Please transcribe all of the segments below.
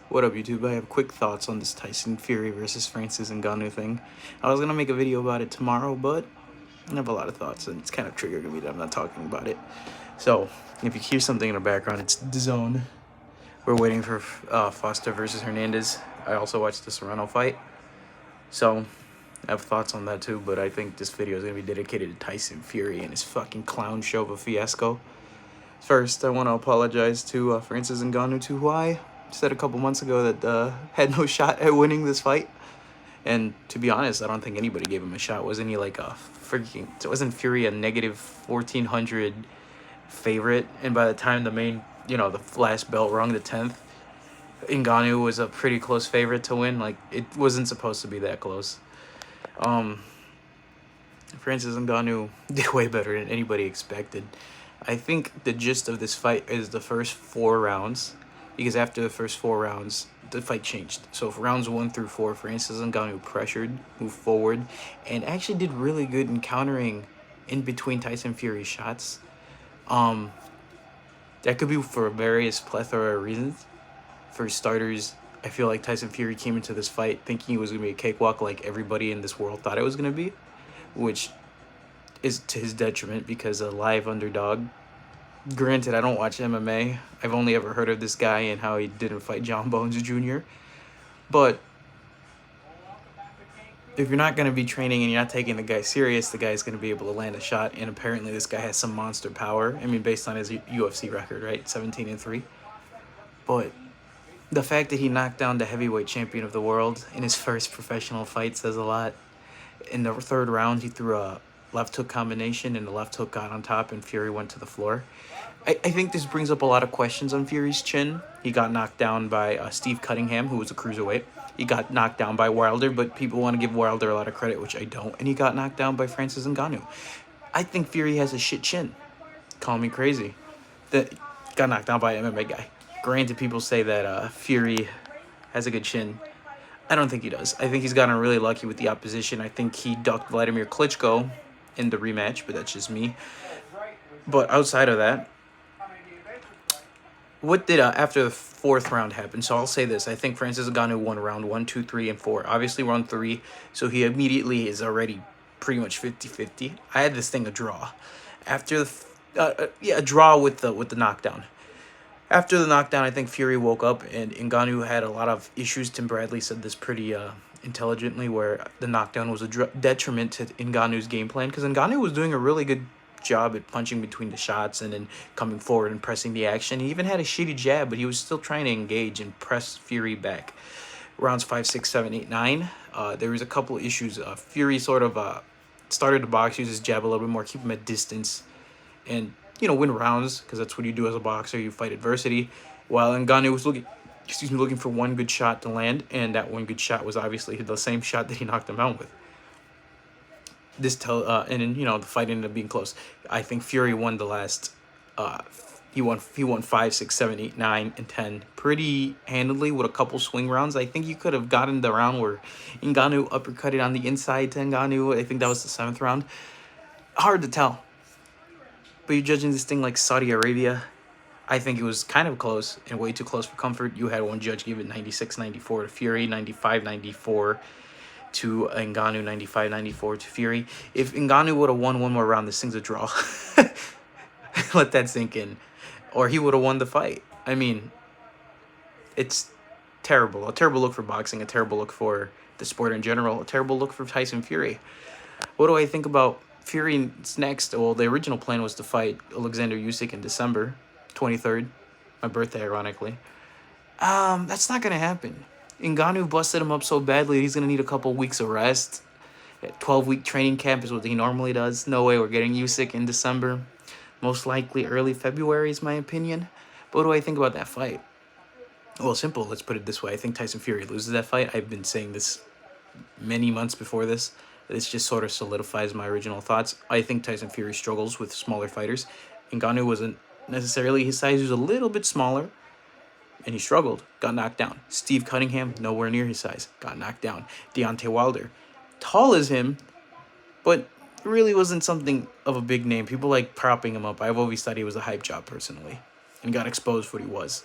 What up, YouTube? I have quick thoughts on this Tyson Fury versus Francis Ngannou thing. I was gonna make a video about it tomorrow, but I have a lot of thoughts, and it's kind of triggering me that I'm not talking about it. So, if you hear something in the background, it's the zone. We're waiting for Foster versus Hernandez. I also watched the Serrano fight, so I have thoughts on that too. But I think this video is gonna be dedicated to Tyson Fury and his fucking clown show of a fiasco. First, I want to apologize to Francis Ngannou, who I said a couple months ago that had no shot at winning this fight. And to be honest, I don't think anybody gave him a shot. Wasn't he like a freaking... Wasn't Fury a negative 1,400 favorite? And by the time the main, the last belt rung, the 10th, Ngannou was a pretty close favorite to win. Like, it wasn't supposed to be that close. Francis Ngannou did way better than anybody expected. I think the gist of this fight is the first 4 rounds, because after the first 4 rounds, the fight changed. So for rounds 1 through 4, Francis Ngannou pressured, moved forward, and actually did really good in countering in between Tyson Fury's shots. That could be for various plethora of reasons. For starters, I feel like Tyson Fury came into this fight thinking it was going to be a cakewalk like everybody in this world thought it was going to be, which is to his detriment because a live underdog. Granted, I don't watch MMA. I've only ever heard of this guy and how he didn't fight John Bones Jr. But if you're not going to be training and you're not taking the guy serious, the guy's going to be able to land a shot. And apparently this guy has some monster power. I mean, based on his UFC record, right? 17-3. But the fact that he knocked down the heavyweight champion of the world in his first professional fight says a lot. In the 3rd round, he threw a left hook combination, and the left hook got on top, and Fury went to the floor. I think this brings up a lot of questions on Fury's chin. He got knocked down by Steve Cunningham, who was a cruiserweight. He got knocked down by Wilder, but people want to give Wilder a lot of credit, which I don't. And he got knocked down by Francis Ngannou. I think Fury has a shit chin. Call me crazy. That got knocked down by an MMA guy. Granted, people say that Fury has a good chin. I don't think he does. I think he's gotten really lucky with the opposition. I think he ducked Vladimir Klitschko in the rematch, but that's just me. But outside of that, what did after the 4th round happen? So I'll say this. I think Francis Ngannou won round 1, 2, 3, and 4. Obviously round 3, so he immediately is already pretty much 50-50. I had this thing a draw. After the a draw with the knockdown. After the knockdown, I think Fury woke up, and Ngannou had a lot of issues. Tim Bradley said this pretty intelligently, where the knockdown was a detriment to Ngannou's game plan, because Ngannou was doing a really good job at punching between the shots and then coming forward and pressing the action. He even had a shitty jab, but he was still trying to engage and press Fury back. Rounds 5, 6, 7, 8, 9. There was a couple of issues. Fury sort of started to box, use his jab a little bit more, keep him at distance, and win rounds, because that's what you do as a boxer. You fight adversity. While Ngannou was looking for one good shot to land, and that one good shot was obviously the same shot that he knocked him out with. And then the fight ended up being close. I think Fury won the last. He won 5, 6, 7, 8, 9, and 10 pretty handily with a couple swing rounds. I think you could have gotten the round where Ngannou uppercutted on the inside to Ngannou. I think that was the 7th round. Hard to tell. But you're judging this thing like Saudi Arabia. I think it was kind of close and way too close for comfort. You had one judge give it 96-94 to Fury, 95-94 to Ngannou, 95-94 to Fury. If Ngannou would have won one more round, this thing's a draw. Let that sink in. Or he would have won the fight. I mean, it's terrible. A terrible look for boxing, a terrible look for the sport in general, a terrible look for Tyson Fury. What do I think about Fury's next? Well, the original plan was to fight Alexander Usyk in December 23rd, my birthday, ironically. That's not gonna happen. Ngannou busted him up so badly he's gonna need a couple weeks of rest. 12-week training camp is what he normally does. No way we're getting Usyk in December. Most likely early February is my opinion. But what do I think about that fight? Well, simple. Let's put it this way. I think Tyson Fury loses that fight. I've been saying this many months before this. This just sort of solidifies my original thoughts. I think Tyson Fury struggles with smaller fighters. Ngannou wasn't necessarily his size. He was a little bit smaller, and he struggled. Got knocked down. Steve Cunningham, nowhere near his size. Got knocked down. Deontay Wilder, tall as him, but really wasn't something of a big name. People like propping him up. I've always thought he was a hype job, personally, and got exposed for what he was.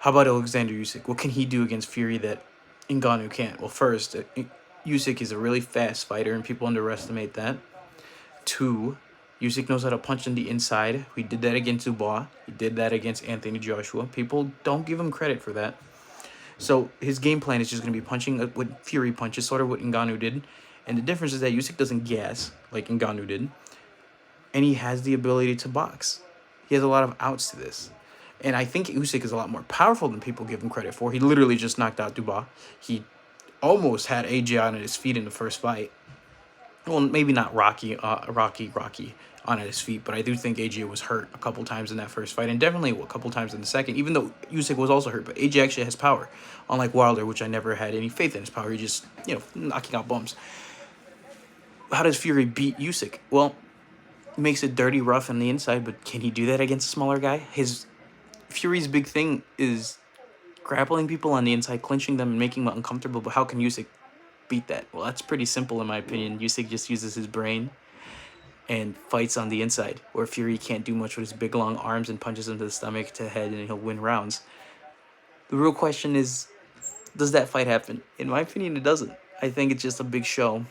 How about Alexander Usyk? What can he do against Fury that Ngannou can't? Well, first, Usyk is a really fast fighter, and people underestimate that. 2, Usyk knows how to punch in the inside. We did that against Dubois. He did that against Anthony Joshua. People don't give him credit for that. So his game plan is just going to be punching what Fury punches, sort of what Ngannou did. And the difference is that Usyk doesn't gas like Ngannou did. And he has the ability to box. He has a lot of outs to this. And I think Usyk is a lot more powerful than people give him credit for. He literally just knocked out Dubois. He almost had AJ on his feet in the first fight. Well, maybe not Rocky on his feet, but I do think AJ was hurt a couple times in that first fight, and definitely a couple times in the second, even though Usyk was also hurt. But AJ actually has power, unlike Wilder, which I never had any faith in his power. He just, knocking out bums. How does Fury beat Usyk? Well, makes it dirty, rough on the inside, but can he do that against a smaller guy? Fury's big thing is grappling people on the inside, clinching them, and making them uncomfortable. But how can Usyk beat that? Well, that's pretty simple in my opinion. Usyk just uses his brain and fights on the inside, where Fury can't do much with his big long arms and punches him to the stomach, to the head, and he'll win rounds. The real question is, does that fight happen? In my opinion, it doesn't. I think it's just a big show.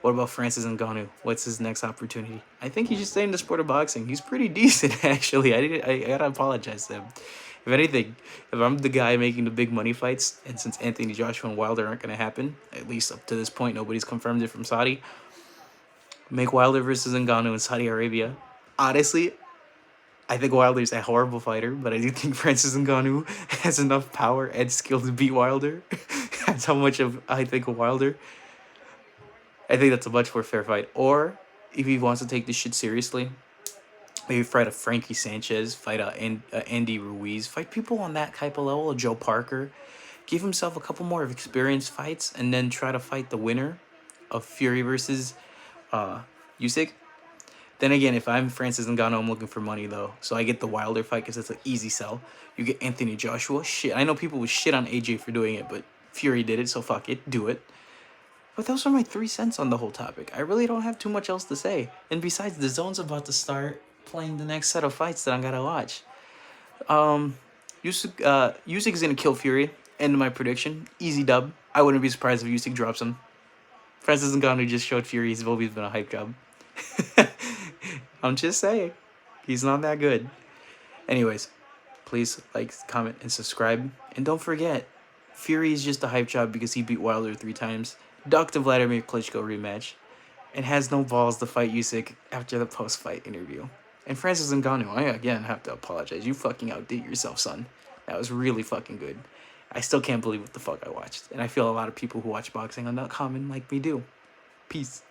What about Francis Ngannou? What's his next opportunity? I think he should stay in the sport of boxing. He's pretty decent, actually. I gotta apologize to him. If anything, if I'm the guy making the big money fights, and since Anthony Joshua and Wilder aren't gonna happen, at least up to this point, nobody's confirmed it from Saudi, make Wilder versus Ngannou in Saudi Arabia. Honestly, I think Wilder's a horrible fighter, but I do think Francis Ngannou has enough power and skill to beat Wilder. That's how much of I think of Wilder. I think that's a much more fair fight. Or, if he wants to take this shit seriously, maybe fight a Frankie Sanchez, fight a Andy Ruiz, fight people on that type of level, Joe Parker. Give himself a couple more of experienced fights, and then try to fight the winner of Fury versus Usyk. Then again, if I'm Francis Ngannou, I'm looking for money, though. So I get the Wilder fight because it's an easy sell. You get Anthony Joshua. Shit, I know people would shit on AJ for doing it, but Fury did it, so fuck it. Do it. But those are my 3 cents on the whole topic. I really don't have too much else to say. And besides, the zone's about to start playing the next set of fights that I'm gonna watch. Usyk is gonna kill Fury. End of my prediction. Easy dub. I wouldn't be surprised if Usyk drops him. Francis Ngannou just showed Fury he's always been a hype job. I'm just saying. He's not that good. Anyways, please like, comment, and subscribe. And don't forget, Fury is just a hype job because he beat Wilder 3 times. Ducked the Vladimir Klitschko rematch, and has no balls to fight Usyk after the post-fight interview. And Francis Ngannou, I again have to apologize. You fucking outdid yourself, son. That was really fucking good. I still can't believe what the fuck I watched. And I feel a lot of people who watch boxing are not common like me do. Peace.